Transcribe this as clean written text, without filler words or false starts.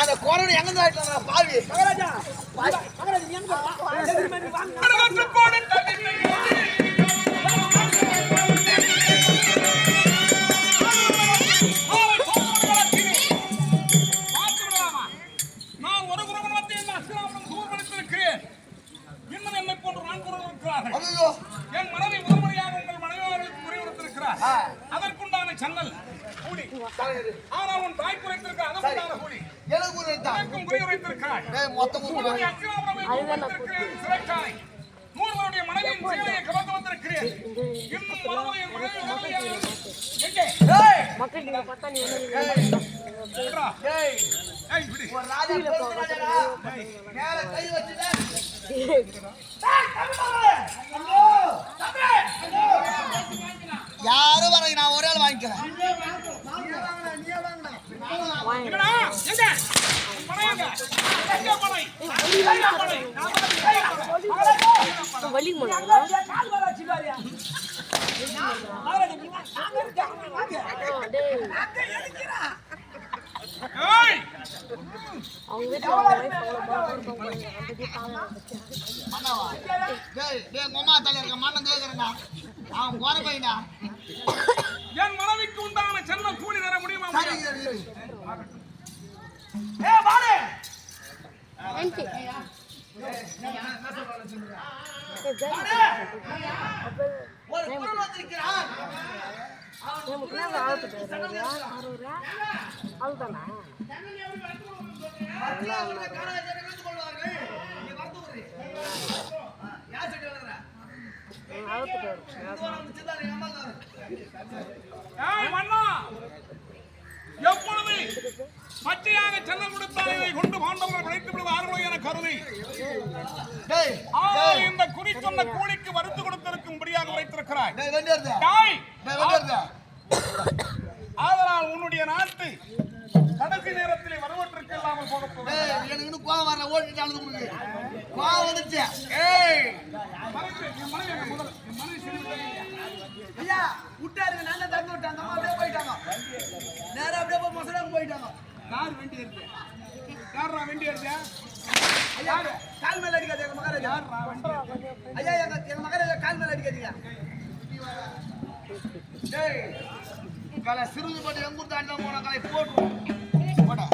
அந்த கொரோனா எங்க இருந்து பாவி மகாராஜா நான் ஒரு குருமணத்தை அஸ்லாமுடன் தூர்படுத்திருக்கிறேன். இன்னும் என்னை போன்ற நான்குறவர்கள் இருக்கிறார்கள். என் மனைவி ஒருமுறையாக உங்கள் மனைவியர்களுக்கு முறையெடுத்திருக்கிறார். அதற்குண்டான சன்னல் கூலி. ஆனால் உன் தாய் குறைத்திருக்க அதற்குண்டான கூலி எனக்கும் குறி வைத்திருக்கிறார். சிறைச்சாலை நூறுவருடைய மனைவியின் சேவையை கலந்து வந்திருக்கிறேன். இன்னும் மறுமுறை மனைவி எங்கே மக்கள் நீங்க பார்த்தா நீ யாரும் வர நான் ஒரே ஆள் வாங்கிக்கிறேன். என் மனைவிக்கு உண்டான செல்வம் கூலி தர முடியுமா? எப்பொழுது பச்சையாக செல்ல முடித்தாரை கொண்டு பாண்டவர்கள் விளைத்து விடுவார்கள் என கருதி இந்த குறி சொன்ன கூலிக்கு வறுத்து கொடுத்திருக்கும்படியாக வைத்திருக்கிறாய். ஆதலால் உன்னுடைய நாட்டு கடைசி நேரத்தில் வருவதற்கு இல்லாமல் போக எனக்கு கோவம் வர ஓட்டிட்டு கோவம் வந்துச்சு. ஐயா விட்டாருங்க நல்லா தந்து விட்டாங்க. அம்மா அப்படியே போயிட்டாங்க. நேரம் அப்படியே போய் மசனாங்க போயிட்டாங்க. கார் வண்டி இருக்கு. யாரா வண்டி இருக்கு? ஐயா கால் மேல அடிக்காதீங்க எங்க மகாராஜா. ஐயா எங்க மகாராஜா கால் மேல அடிக்காதீங்க. டேய் கலை சிறுது போட்டு எங்க ஊர் தாண்டி போனா கலை போட்டு போடா.